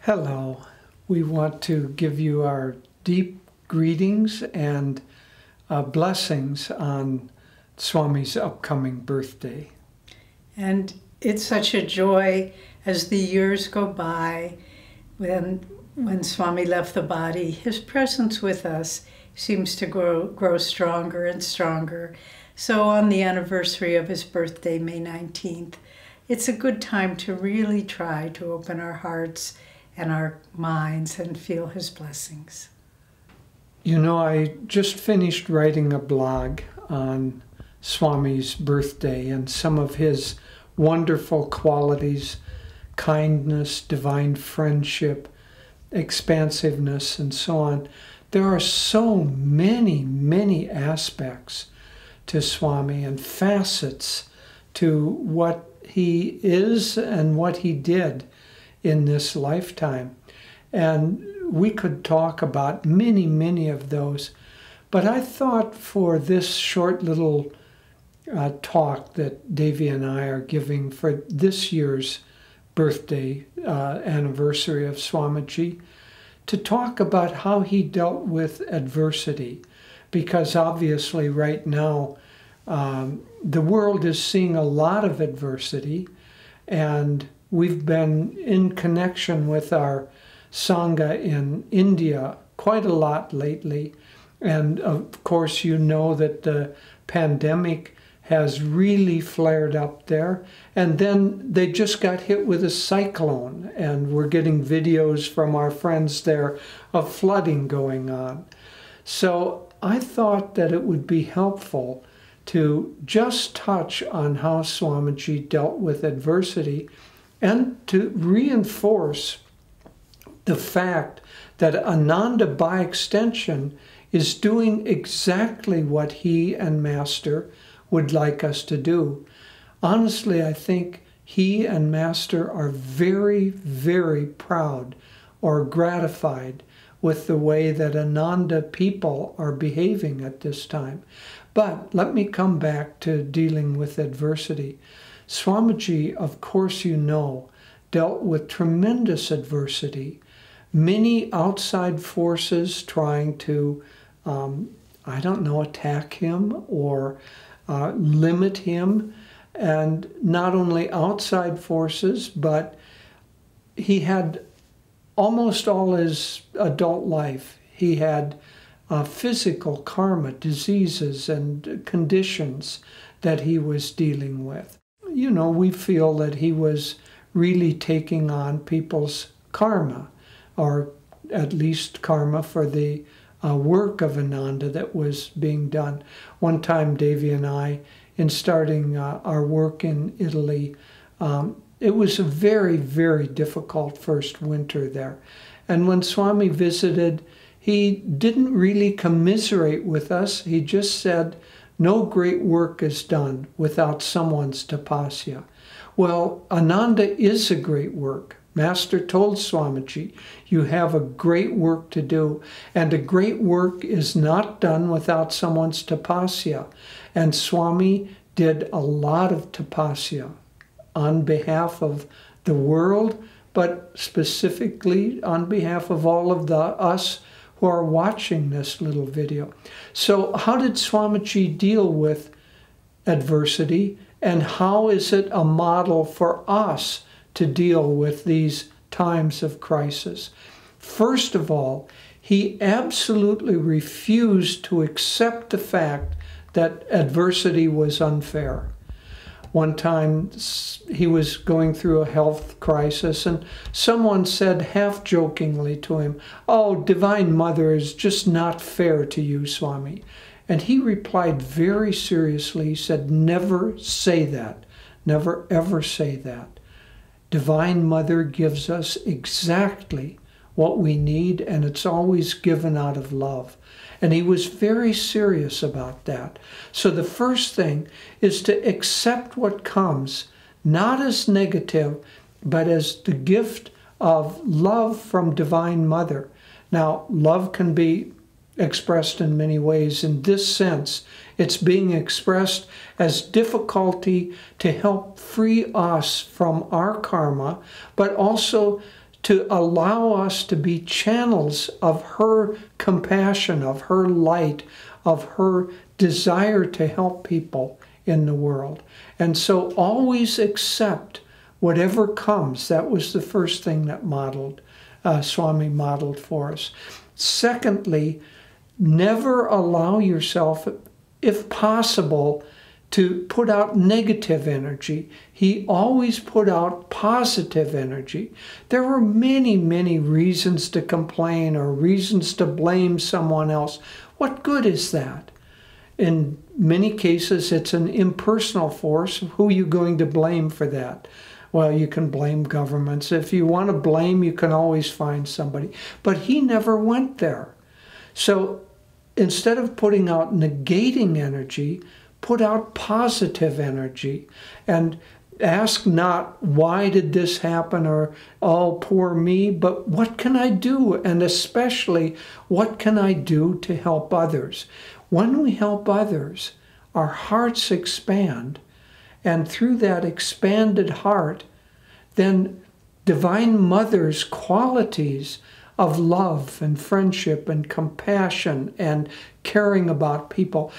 Hello. We want to give you our deep greetings and blessings on Swami's upcoming birthday. And it's such a joy as the years go by. When Swami left the body, his presence with us seems to grow stronger and stronger. So on the anniversary of his birthday, May 19th, it's a good time to really try to open our hearts and our minds and feel his blessings. You know, I just finished writing a blog on Swami's birthday and some of his wonderful qualities: kindness, divine friendship, expansiveness, and so on. There are so many aspects to Swami and facets to what he is and what he did in this lifetime. And we could talk about many of those. But I thought for this short little talk that Devi and I are giving for this year's birthday anniversary of Swamiji, to talk about how he dealt with adversity. Because obviously right now, the world is seeing a lot of adversity, and we've been in connection with our Sangha in India quite a lot lately. And of course, you know that the pandemic has really flared up there. And then they just got hit with a cyclone, and we're getting videos from our friends there of flooding going on. So I thought that it would be helpful to just touch on how Swamiji dealt with adversity and to reinforce the fact that Ananda, by extension, is doing exactly what he and Master would like us to do. Honestly, I think he and Master are very proud or gratified with the way that Ananda people are behaving at this time. But let me come back to dealing with adversity. Swamiji, of course you know, dealt with tremendous adversity. Many outside forces trying to, I don't know, attack him or limit him. And not only outside forces, but he had almost all his adult life, he had physical karma, diseases and conditions that he was dealing with. You know, we feel that he was really taking on people's karma, or at least karma for the work of Ananda that was being done. One time, Devi and I, in starting our work in Italy, it was a very difficult first winter there. And when Swami visited, he didn't really commiserate with us. He just said, no great work is done without someone's tapasya. Well, Ananda is a great work. Master told Swamiji, you have a great work to do, and a great work is not done without someone's tapasya. And Swami did a lot of tapasya on behalf of the world, but specifically on behalf of all of us who are watching this little video. So how did Swamiji deal with adversity, and how is it a model for us to deal with these times of crisis? First of all, he absolutely refused to accept the fact that adversity was unfair. One time he was going through a health crisis, and someone said half-jokingly to him, "Oh, Divine Mother is just not fair to you, Swami." And he replied very seriously, he said, "Never say that. Never ever say that. Divine Mother gives us exactly what we need, and it's always given out of love." And he was very serious about that. So the first thing is to accept what comes, not as negative, but as the gift of love from Divine Mother. Now, love can be expressed in many ways. In this sense, it's being expressed as difficulty to help free us from our karma, but also to allow us to be channels of her compassion, of her light, of her desire to help people in the world. And so always accept whatever comes. That was the first thing that Swami modeled for us. Secondly, never allow yourself, if possible, to put out negative energy. He always put out positive energy. There were many, many reasons to complain or reasons to blame someone else. What good is that? In many cases, it's an impersonal force. Who are you going to blame for that? Well, you can blame governments. If you want to blame, you can always find somebody. But he never went there. So instead of putting out negating energy, put out positive energy and ask not, why did this happen, or, oh, poor me, but what can I do? And especially, what can I do to help others? When we help others, our hearts expand, and through that expanded heart, then Divine Mother's qualities of love and friendship and compassion and caring about people,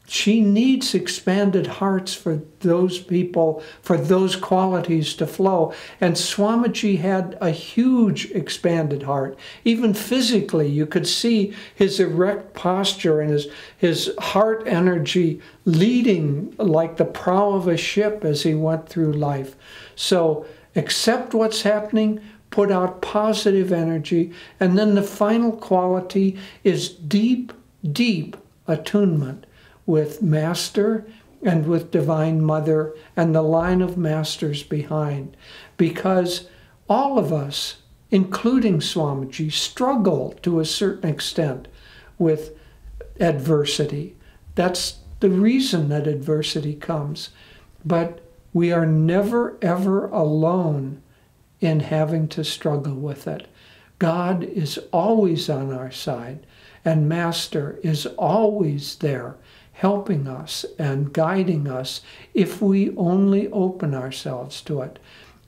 she needs expanded hearts for those people, for those qualities to flow. And Swamiji had a huge expanded heart. Even physically, you could see his erect posture and his heart energy leading like the prow of a ship as he went through life. So accept what's happening, put out positive energy, and then the final quality is deep, deep attunement with Master and with Divine Mother and the line of Masters behind. Because all of us, including Swamiji, struggle to a certain extent with adversity. That's the reason that adversity comes. But we are never, ever alone in having to struggle with it. God is always on our side, and Master is always there, helping us and guiding us if we only open ourselves to it.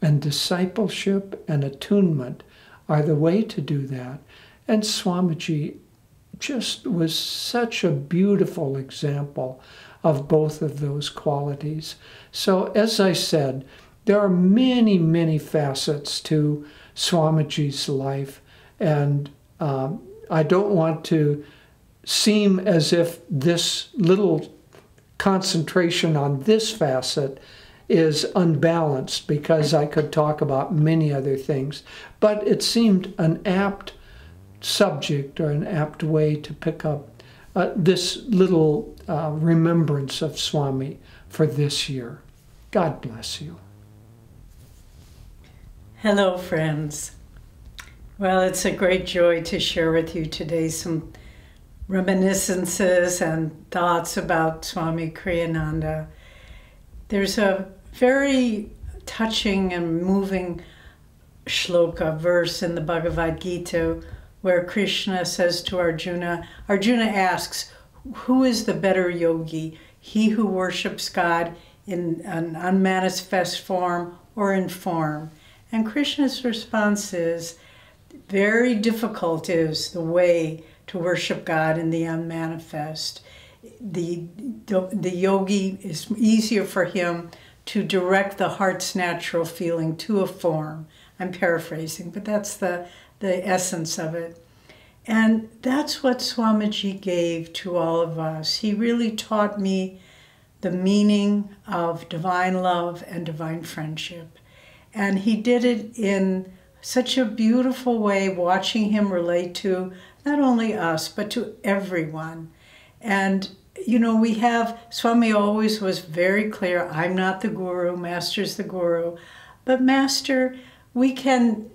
And discipleship and attunement are the way to do that. And Swamiji just was such a beautiful example of both of those qualities. So as I said, there are many, many facets to Swamiji's life, and I don't want to seem as if this little concentration on this facet is unbalanced, because I could talk about many other things. But it seemed an apt subject or an apt way to pick up this little remembrance of Swami for this year. God bless you. Hello, friends. Well, it's a great joy to share with you today some reminiscences and thoughts about Swami Kriyananda. There's a very touching and moving shloka, verse in the Bhagavad Gita, where Krishna says to Arjuna, Arjuna asks, who is the better yogi, he who worships God in an unmanifest form or in form? And Krishna's response is, very difficult is the way to worship God in the unmanifest. The yogi, is easier for him to direct the heart's natural feeling to a form. I'm paraphrasing, but that's the essence of it. And that's what Swamiji gave to all of us. He really taught me the meaning of divine love and divine friendship. And he did it in such a beautiful way, watching him relate to not only us, but to everyone. And, you know, Swami always was very clear, I'm not the guru, Master's the guru. But Master, we can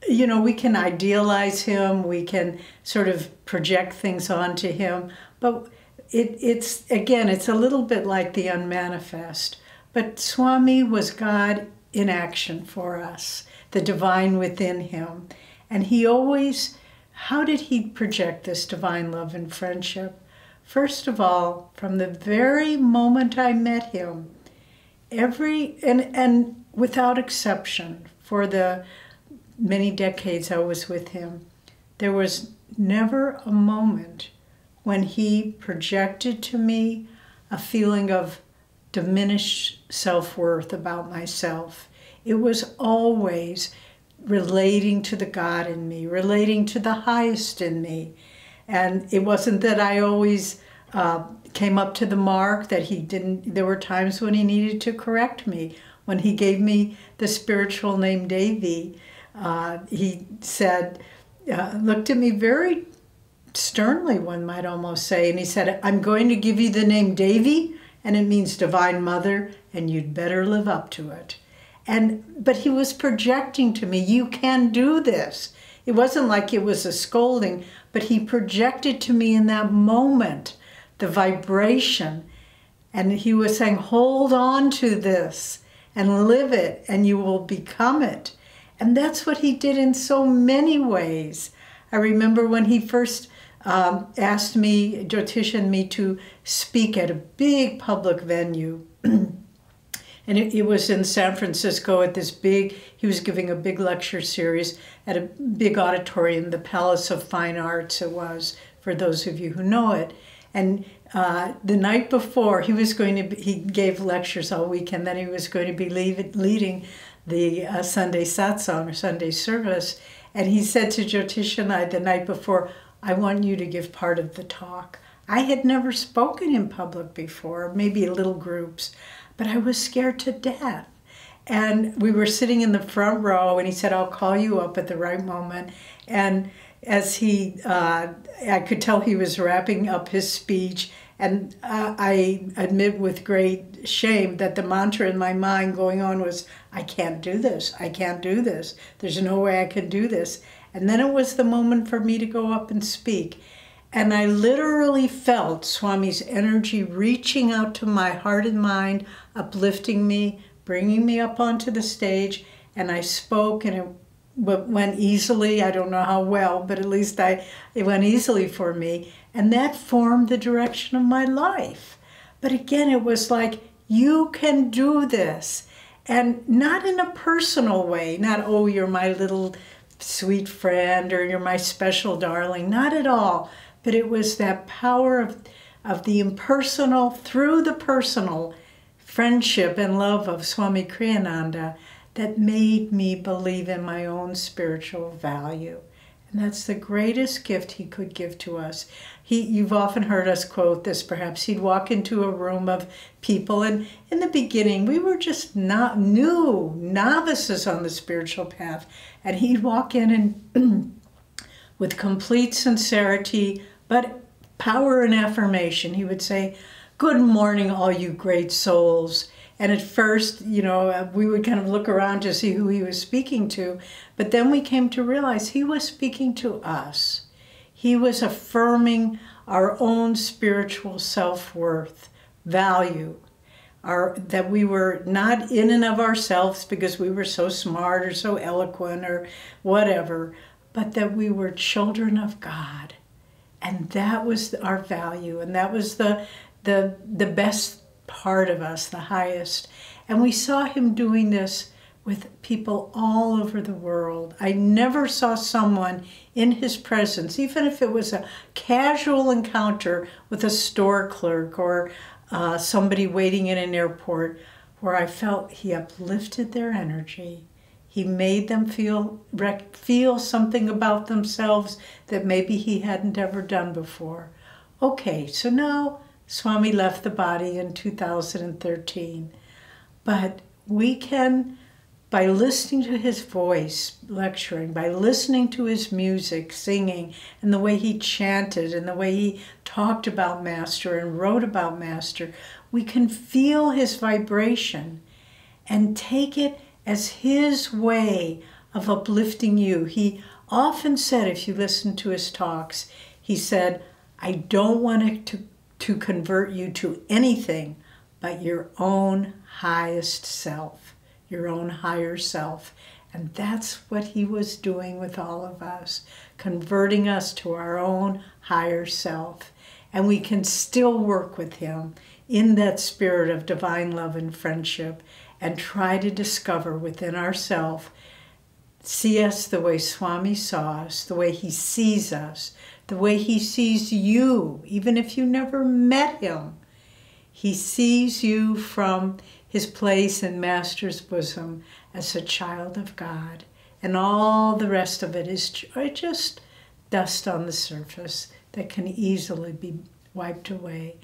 idealize him, we can sort of project things onto him, but it's a little bit like the unmanifest. But Swami was God in action for us, the divine within him. And he always, how did he project this divine love and friendship? First of all, from the very moment I met him, and without exception, for the many decades I was with him, there was never a moment when he projected to me a feeling of diminished self-worth about myself. It was always relating to the God in me, relating to the highest in me. And it wasn't that I always came up to the mark, that he didn't. There were times when he needed to correct me. When he gave me the spiritual name Davy, he said, looked at me very sternly, one might almost say, and he said, I'm going to give you the name Davy, and it means Divine Mother, and you'd better live up to it. But he was projecting to me, you can do this. It wasn't like it was a scolding, but he projected to me in that moment the vibration. And he was saying, hold on to this and live it, and you will become it. And that's what he did in so many ways. I remember when he first asked me, Jyotish and me, to speak at a big public venue. And it was in San Francisco at this big, he was giving a big lecture series at a big auditorium, the Palace of Fine Arts it was, for those of you who know it. And the night before, he gave lectures all weekend, then he was going to be leading the Sunday satsang, or Sunday service. And he said to Jyotish and I the night before, I want you to give part of the talk. I had never spoken in public before, maybe little groups, but I was scared to death. And we were sitting in the front row, and he said, I'll call you up at the right moment. And as I could tell he was wrapping up his speech, and I admit with great shame that the mantra in my mind going on was, I can't do this, I can't do this, there's no way I can do this. And then it was the moment for me to go up and speak. And I literally felt Swami's energy reaching out to my heart and mind, uplifting me, bringing me up onto the stage. And I spoke, and it went easily. I don't know how well, but at least it went easily for me. And that formed the direction of my life. But again, it was like, you can do this. And not in a personal way, not, oh, you're my little sweet friend, or you're my special darling, not at all. But it was that power of the impersonal through the personal friendship and love of Swami Kriyananda that made me believe in my own spiritual value. And that's the greatest gift he could give to us. You've often heard us quote this, perhaps. He'd walk into a room of people, and in the beginning, we were just not new novices on the spiritual path. And he'd walk in and with complete sincerity, but power and affirmation, he would say, good morning, all you great souls. And at first, we would kind of look around to see who he was speaking to. But then we came to realize he was speaking to us. He was affirming our own spiritual self-worth, value, that we were not in and of ourselves because we were so smart or so eloquent or whatever, but that we were children of God. And that was our value, and that was the best part of us, the highest. And we saw him doing this with people all over the world. I never saw someone in his presence, even if it was a casual encounter with a store clerk or somebody waiting in an airport, where I felt he uplifted their energy. He made them feel something about themselves that maybe he hadn't ever done before. Okay, so now Swami left the body in 2013. But we can, by listening to his voice lecturing, by listening to his music, singing, and the way he chanted, and the way he talked about Master and wrote about Master, we can feel his vibration and take it as his way of uplifting you. He often said, if you listen to his talks, he said, I don't want it to convert you to anything but your own highest self, your own higher self. And that's what he was doing with all of us, converting us to our own higher self. And we can still work with him in that spirit of divine love and friendship, and try to discover within ourselves see us the way Swami saw us, the way he sees us, the way he sees you, even if you never met him. He sees you from his place in Master's bosom as a child of God. And all the rest of it is just dust on the surface that can easily be wiped away.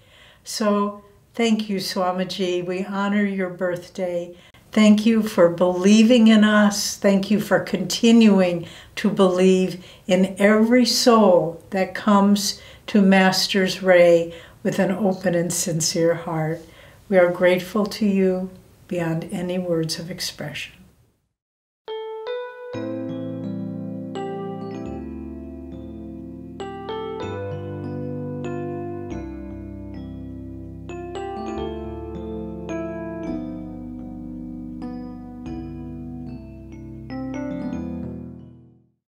So thank you, Swamiji. We honor your birthday. Thank you for believing in us. Thank you for continuing to believe in every soul that comes to Master's Ray with an open and sincere heart. We are grateful to you beyond any words of expression.